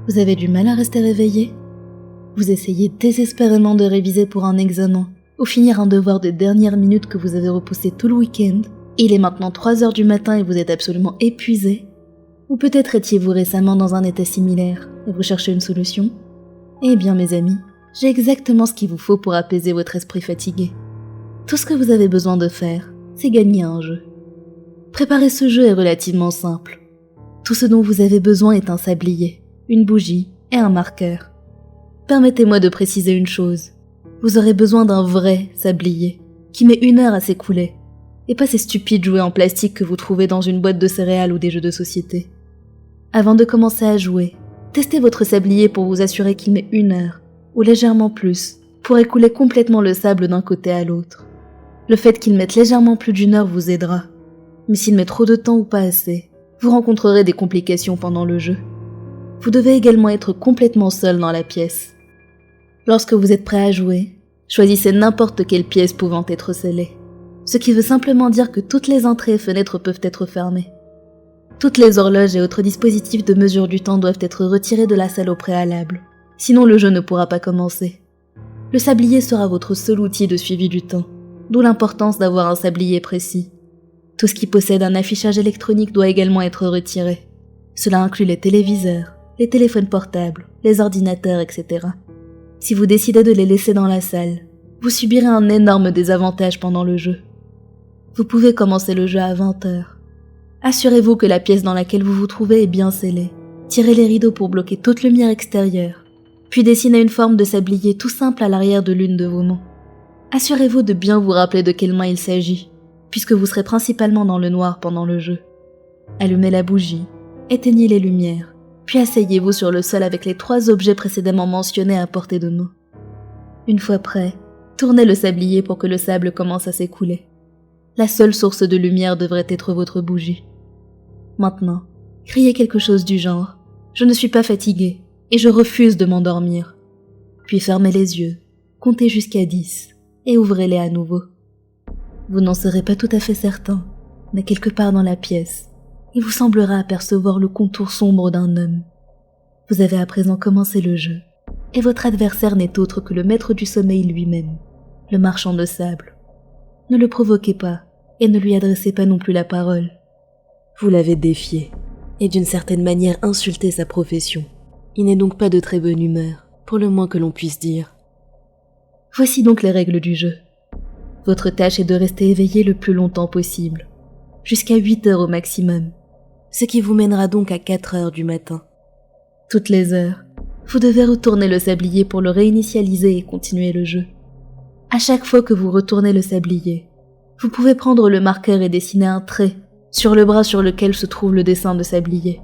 Vous avez du mal à rester réveillé? Vous essayez désespérément de réviser pour un examen ou finir un devoir de dernière minute que vous avez repoussé tout le week-end. Il est maintenant 3 heures du matin et vous êtes absolument épuisé. Ou peut-être étiez-vous récemment dans un état similaire et vous cherchez une solution? Eh bien mes amis, j'ai exactement ce qu'il vous faut pour apaiser votre esprit fatigué. Tout ce que vous avez besoin de faire, c'est gagner un jeu. Préparer ce jeu est relativement simple. Tout ce dont vous avez besoin est un sablier, une bougie et un marqueur. Permettez-moi de préciser une chose. Vous aurez besoin d'un vrai sablier, qui met 1 heure à s'écouler, et pas ces stupides jouets en plastique que vous trouvez dans une boîte de céréales ou des jeux de société. Avant de commencer à jouer, testez votre sablier pour vous assurer qu'il met 1 heure, ou légèrement plus, pour écouler complètement le sable d'un côté à l'autre. Le fait qu'il mette légèrement plus d'1 heure vous aidera, mais s'il met trop de temps ou pas assez, vous rencontrerez des complications pendant le jeu. Vous devez également être complètement seul dans la pièce. Lorsque vous êtes prêt à jouer, choisissez n'importe quelle pièce pouvant être scellée, ce qui veut simplement dire que toutes les entrées et fenêtres peuvent être fermées. Toutes les horloges et autres dispositifs de mesure du temps doivent être retirés de la salle au préalable, sinon le jeu ne pourra pas commencer. Le sablier sera votre seul outil de suivi du temps, d'où l'importance d'avoir un sablier précis. Tout ce qui possède un affichage électronique doit également être retiré. Cela inclut les téléviseurs, les téléphones portables, les ordinateurs, etc. Si vous décidez de les laisser dans la salle, vous subirez un énorme désavantage pendant le jeu. Vous pouvez commencer le jeu à 20h. Assurez-vous que la pièce dans laquelle vous vous trouvez est bien scellée. Tirez les rideaux pour bloquer toute lumière extérieure, puis dessinez une forme de sablier tout simple à l'arrière de l'une de vos mains. Assurez-vous de bien vous rappeler de quelle main il s'agit, puisque vous serez principalement dans le noir pendant le jeu. Allumez la bougie, éteignez les lumières, puis asseyez-vous sur le sol avec les 3 objets précédemment mentionnés à portée de main. Une fois prêt, tournez le sablier pour que le sable commence à s'écouler. La seule source de lumière devrait être votre bougie. Maintenant, criez quelque chose du genre « Je ne suis pas fatigué et je refuse de m'endormir ». Puis fermez les yeux, comptez jusqu'à 10 et ouvrez-les à nouveau. Vous n'en serez pas tout à fait certain, mais quelque part dans la pièce, il vous semblera apercevoir le contour sombre d'un homme. Vous avez à présent commencé le jeu, et votre adversaire n'est autre que le maître du sommeil lui-même, le marchand de sable. Ne le provoquez pas, et ne lui adressez pas non plus la parole. Vous l'avez défié, et d'une certaine manière insulté sa profession. Il n'est donc pas de très bonne humeur, pour le moins que l'on puisse dire. Voici donc les règles du jeu. Votre tâche est de rester éveillé le plus longtemps possible, jusqu'à 8 heures au maximum, ce qui vous mènera donc à 4 heures du matin. Toutes les heures, vous devez retourner le sablier pour le réinitialiser et continuer le jeu. À chaque fois que vous retournez le sablier, vous pouvez prendre le marqueur et dessiner un trait sur le bras sur lequel se trouve le dessin de sablier.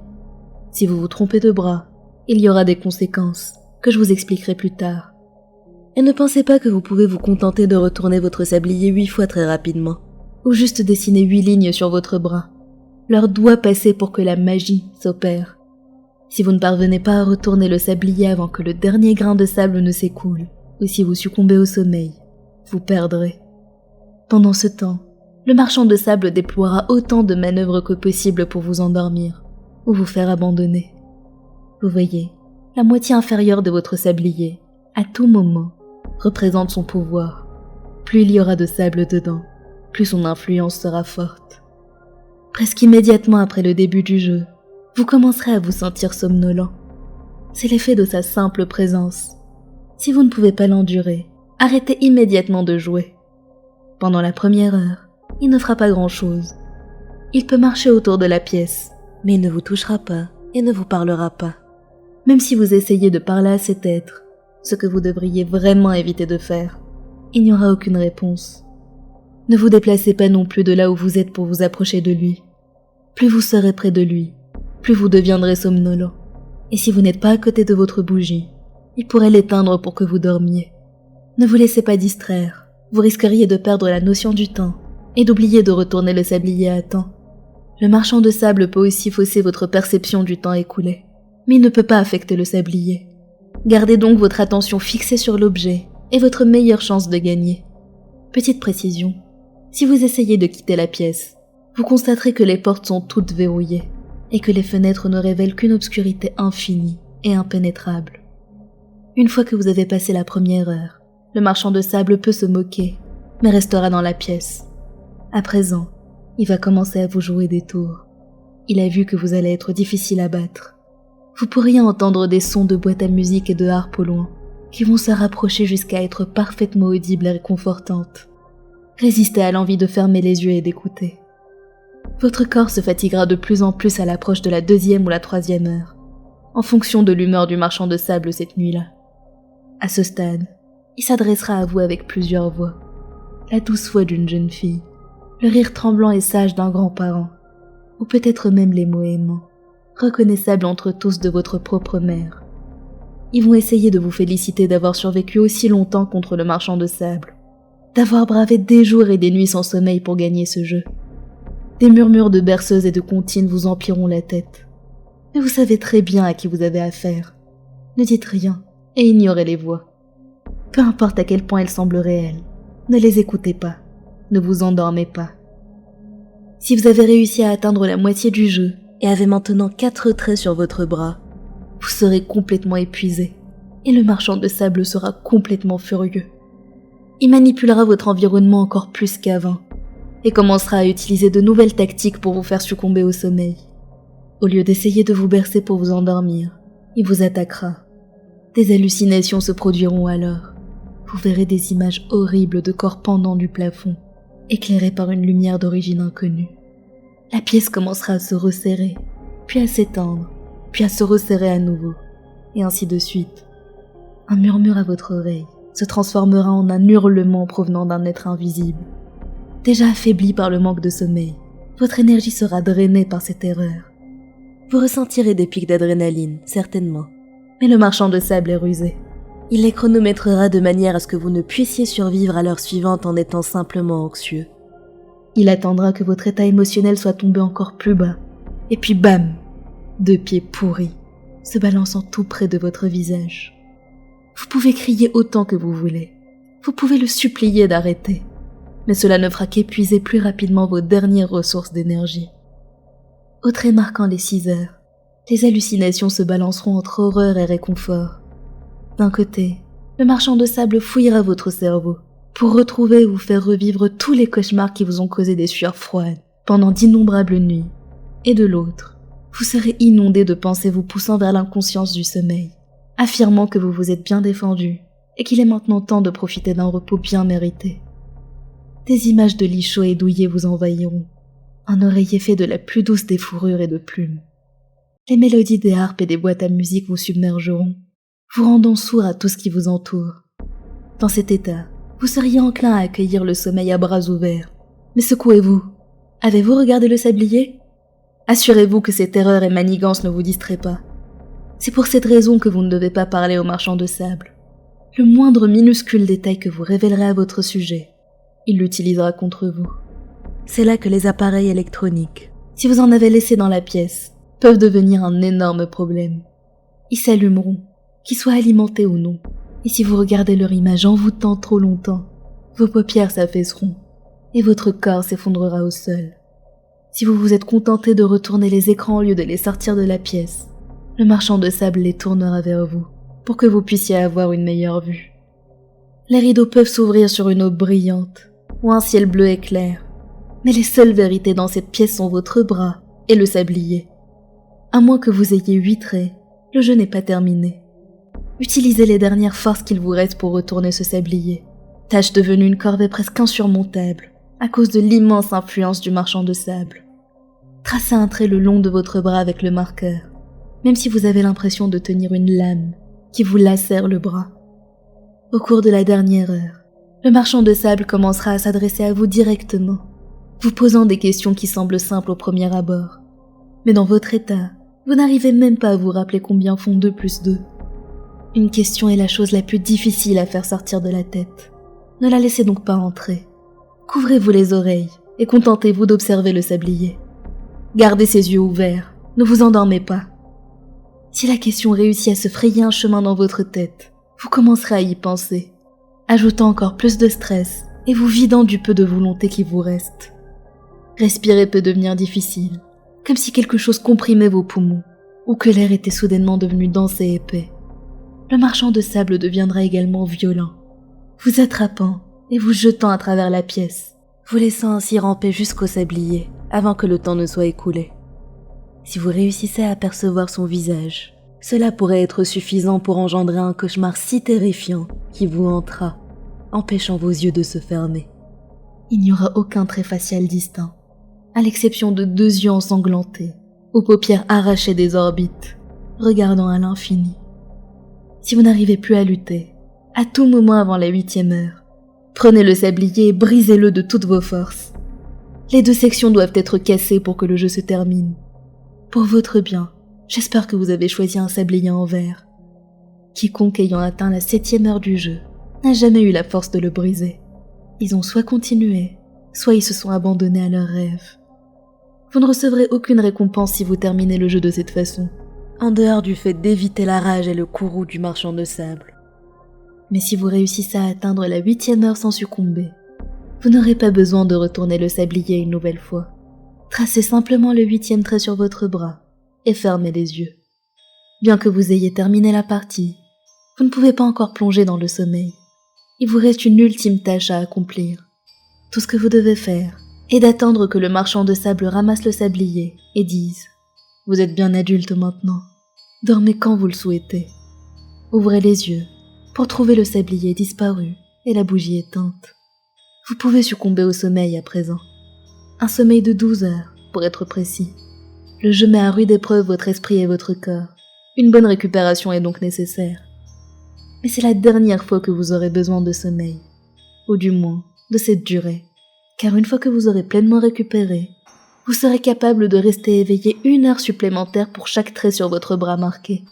Si vous vous trompez de bras, il y aura des conséquences, que je vous expliquerai plus tard. Et ne pensez pas que vous pouvez vous contenter de retourner votre sablier 8 fois très rapidement, ou juste dessiner 8 lignes sur votre bras. L'heure doit passer pour que la magie s'opère. Si vous ne parvenez pas à retourner le sablier avant que le dernier grain de sable ne s'écoule, ou si vous succombez au sommeil, vous perdrez. Pendant ce temps, le marchand de sable déploiera autant de manœuvres que possible pour vous endormir, ou vous faire abandonner. Vous voyez, la moitié inférieure de votre sablier, à tout moment, représente son pouvoir. Plus il y aura de sable dedans, plus son influence sera forte. Presque immédiatement après le début du jeu, vous commencerez à vous sentir somnolent. C'est l'effet de sa simple présence. Si vous ne pouvez pas l'endurer, arrêtez immédiatement de jouer. Pendant la première heure, il ne fera pas grand-chose. Il peut marcher autour de la pièce, mais il ne vous touchera pas et ne vous parlera pas. Même si vous essayez de parler à cet être, ce que vous devriez vraiment éviter de faire, il n'y aura aucune réponse. Ne vous déplacez pas non plus de là où vous êtes pour vous approcher de lui. Plus vous serez près de lui, plus vous deviendrez somnolent. Et si vous n'êtes pas à côté de votre bougie, il pourrait l'éteindre pour que vous dormiez. Ne vous laissez pas distraire, vous risqueriez de perdre la notion du temps et d'oublier de retourner le sablier à temps. Le marchand de sable peut aussi fausser votre perception du temps écoulé, mais il ne peut pas affecter le sablier. Gardez donc votre attention fixée sur l'objet et votre meilleure chance de gagner. Petite précision, si vous essayez de quitter la pièce, vous constaterez que les portes sont toutes verrouillées et que les fenêtres ne révèlent qu'une obscurité infinie et impénétrable. Une fois que vous avez passé la première heure, le marchand de sable peut se moquer, mais restera dans la pièce. À présent, il va commencer à vous jouer des tours. Il a vu que vous allez être difficile à battre. Vous pourriez entendre des sons de boîte à musique et de harpe au loin, qui vont se rapprocher jusqu'à être parfaitement audibles et réconfortantes. Résistez à l'envie de fermer les yeux et d'écouter. Votre corps se fatiguera de plus en plus à l'approche de la 2e ou la 3e heure, en fonction de l'humeur du marchand de sable cette nuit-là. À ce stade, il s'adressera à vous avec plusieurs voix. La douce voix d'une jeune fille, le rire tremblant et sage d'un grand-parent, ou peut-être même les mots aimants, reconnaissables entre tous de votre propre mère. Ils vont essayer de vous féliciter d'avoir survécu aussi longtemps contre le marchand de sable, d'avoir bravé des jours et des nuits sans sommeil pour gagner ce jeu. Des murmures de berceuses et de comptines vous empliront la tête. Mais vous savez très bien à qui vous avez affaire. Ne dites rien et ignorez les voix. Peu importe à quel point elles semblent réelles, ne les écoutez pas, ne vous endormez pas. Si vous avez réussi à atteindre la moitié du jeu et avez maintenant 4 traits sur votre bras, vous serez complètement épuisé et le marchand de sable sera complètement furieux. Il manipulera votre environnement encore plus qu'avant et commencera à utiliser de nouvelles tactiques pour vous faire succomber au sommeil. Au lieu d'essayer de vous bercer pour vous endormir, il vous attaquera. Des hallucinations se produiront alors. Vous verrez des images horribles de corps pendants du plafond, éclairés par une lumière d'origine inconnue. La pièce commencera à se resserrer, puis à s'étendre, puis à se resserrer à nouveau, et ainsi de suite. Un murmure à votre oreille se transformera en un hurlement provenant d'un être invisible. Déjà affaibli par le manque de sommeil, votre énergie sera drainée par cette erreur. Vous ressentirez des pics d'adrénaline, certainement, mais le marchand de sable est rusé. Il les chronométrera de manière à ce que vous ne puissiez survivre à l'heure suivante en étant simplement anxieux. Il attendra que votre état émotionnel soit tombé encore plus bas, et puis bam, 2 pieds pourris, se balançant tout près de votre visage. Vous pouvez crier autant que vous voulez, vous pouvez le supplier d'arrêter, mais cela ne fera qu'épuiser plus rapidement vos dernières ressources d'énergie. Au trait marquant les 6 heures, les hallucinations se balanceront entre horreur et réconfort. D'un côté, le marchand de sable fouillera votre cerveau pour retrouver ou vous faire revivre tous les cauchemars qui vous ont causé des sueurs froides pendant d'innombrables nuits. Et de l'autre, vous serez inondé de pensées vous poussant vers l'inconscience du sommeil, affirmant que vous vous êtes bien défendu et qu'il est maintenant temps de profiter d'un repos bien mérité. Des images de lits chauds et douillets vous envahiront, un oreiller fait de la plus douce des fourrures et de plumes. Les mélodies des harpes et des boîtes à musique vous submergeront, vous rendant sourd à tout ce qui vous entoure. Dans cet état, vous seriez enclin à accueillir le sommeil à bras ouverts. Mais secouez-vous. Avez-vous regardé le sablier ? Assurez-vous que ces terreurs et manigances ne vous distraient pas. C'est pour cette raison que vous ne devez pas parler au marchand de sable. Le moindre minuscule détail que vous révélerez à votre sujet, il l'utilisera contre vous. C'est là que les appareils électroniques, si vous en avez laissé dans la pièce, peuvent devenir un énorme problème. Ils s'allumeront, qu'ils soient alimentés ou non, et si vous regardez leur image envoûtante trop longtemps, vos paupières s'affaisseront, et votre corps s'effondrera au sol. Si vous vous êtes contenté de retourner les écrans au lieu de les sortir de la pièce, le marchand de sable les tournera vers vous, pour que vous puissiez avoir une meilleure vue. Les rideaux peuvent s'ouvrir sur une aube brillante, ou un ciel bleu éclair, mais les seules vérités dans cette pièce sont votre bras et le sablier. À moins que vous ayez 8 traits, le jeu n'est pas terminé. Utilisez les dernières forces qu'il vous reste pour retourner ce sablier, tâche devenue une corvée presque insurmontable, à cause de l'immense influence du marchand de sable. Tracez un trait le long de votre bras avec le marqueur, même si vous avez l'impression de tenir une lame qui vous lacère le bras. Au cours de la dernière heure, le marchand de sable commencera à s'adresser à vous directement, vous posant des questions qui semblent simples au premier abord. Mais dans votre état, vous n'arrivez même pas à vous rappeler combien font 2 plus 2. Une question est la chose la plus difficile à faire sortir de la tête. Ne la laissez donc pas entrer. Couvrez-vous les oreilles et contentez-vous d'observer le sablier. Gardez ses yeux ouverts, ne vous endormez pas. Si la question réussit à se frayer un chemin dans votre tête, vous commencerez à y penser, ajoutant encore plus de stress et vous vidant du peu de volonté qui vous reste. Respirer peut devenir difficile, comme si quelque chose comprimait vos poumons, ou que l'air était soudainement devenu dense et épais. Le marchand de sable deviendra également violent, vous attrapant et vous jetant à travers la pièce, vous laissant ainsi ramper jusqu'au sablier avant que le temps ne soit écoulé. Si vous réussissez à apercevoir son visage, cela pourrait être suffisant pour engendrer un cauchemar si terrifiant qui vous hantera, empêchant vos yeux de se fermer. Il n'y aura aucun trait facial distinct, à l'exception de 2 yeux ensanglantés, aux paupières arrachées des orbites, regardant à l'infini. Si vous n'arrivez plus à lutter, à tout moment avant la 8e heure, prenez le sablier et brisez-le de toutes vos forces. Les 2 sections doivent être cassées pour que le jeu se termine. Pour votre bien, j'espère que vous avez choisi un sablier en verre. Quiconque ayant atteint la 7e heure du jeu n'a jamais eu la force de le briser. Ils ont soit continué, soit ils se sont abandonnés à leurs rêves. Vous ne recevrez aucune récompense si vous terminez le jeu de cette façon, en dehors du fait d'éviter la rage et le courroux du marchand de sable. Mais si vous réussissez à atteindre la 8e heure sans succomber, vous n'aurez pas besoin de retourner le sablier une nouvelle fois. Tracez simplement le 8e trait sur votre bras et fermez les yeux. Bien que vous ayez terminé la partie, vous ne pouvez pas encore plonger dans le sommeil. Il vous reste une ultime tâche à accomplir. Tout ce que vous devez faire est d'attendre que le marchand de sable ramasse le sablier et dise « Vous êtes bien adulte maintenant, dormez quand vous le souhaitez. » Ouvrez les yeux pour trouver le sablier disparu et la bougie éteinte. Vous pouvez succomber au sommeil à présent. Un sommeil de 12 heures, pour être précis. Le jeu met à rude épreuve votre esprit et votre corps. Une bonne récupération est donc nécessaire. Mais c'est la dernière fois que vous aurez besoin de sommeil, ou du moins de cette durée, car une fois que vous aurez pleinement récupéré, vous serez capable de rester éveillé 1 heure supplémentaire pour chaque trait sur votre bras marqué.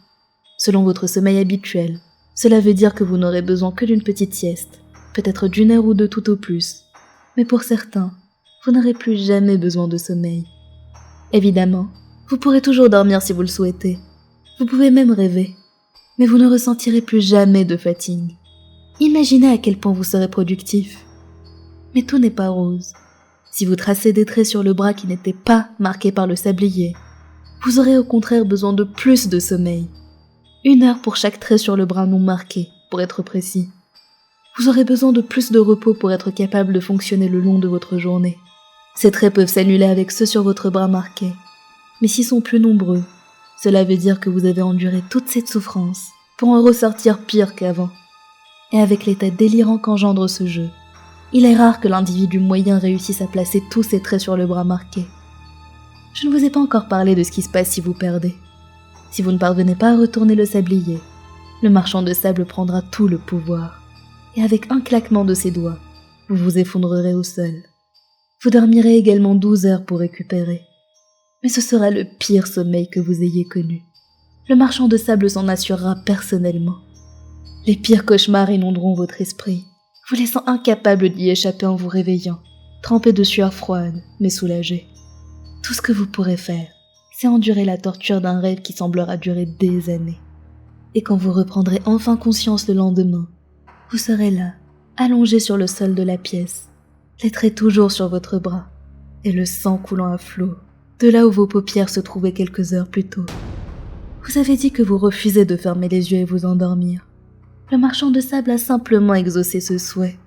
Selon votre sommeil habituel, cela veut dire que vous n'aurez besoin que d'une petite sieste, peut-être d'1 heure ou 2 tout au plus. Mais pour certains, vous n'aurez plus jamais besoin de sommeil. Évidemment, vous pourrez toujours dormir si vous le souhaitez. Vous pouvez même rêver. Mais vous ne ressentirez plus jamais de fatigue. Imaginez à quel point vous serez productif. Mais tout n'est pas rose. Si vous tracez des traits sur le bras qui n'étaient pas marqués par le sablier, vous aurez au contraire besoin de plus de sommeil. 1 heure pour chaque trait sur le bras non marqué, pour être précis. Vous aurez besoin de plus de repos pour être capable de fonctionner le long de votre journée. Ces traits peuvent s'annuler avec ceux sur votre bras marqué. Mais s'ils sont plus nombreux, cela veut dire que vous avez enduré toute cette souffrance pour en ressortir pire qu'avant. Et avec l'état délirant qu'engendre ce jeu, il est rare que l'individu moyen réussisse à placer tous ses traits sur le bras marqué. Je ne vous ai pas encore parlé de ce qui se passe si vous perdez. Si vous ne parvenez pas à retourner le sablier, le marchand de sable prendra tout le pouvoir. Et avec un claquement de ses doigts, vous vous effondrerez au sol. Vous dormirez également 12 heures pour récupérer. Mais ce sera le pire sommeil que vous ayez connu. Le marchand de sable s'en assurera personnellement. Les pires cauchemars inonderont votre esprit, vous laissant incapable d'y échapper en vous réveillant, trempé de sueur froide, mais soulagé. Tout ce que vous pourrez faire, c'est endurer la torture d'un rêve qui semblera durer des années. Et quand vous reprendrez enfin conscience le lendemain, vous serez là, allongé sur le sol de la pièce, les traits toujours sur votre bras, et le sang coulant à flots, de là où vos paupières se trouvaient quelques heures plus tôt. Vous avez dit que vous refusez de fermer les yeux et vous endormir. Le marchand de sable a simplement exaucé ce souhait.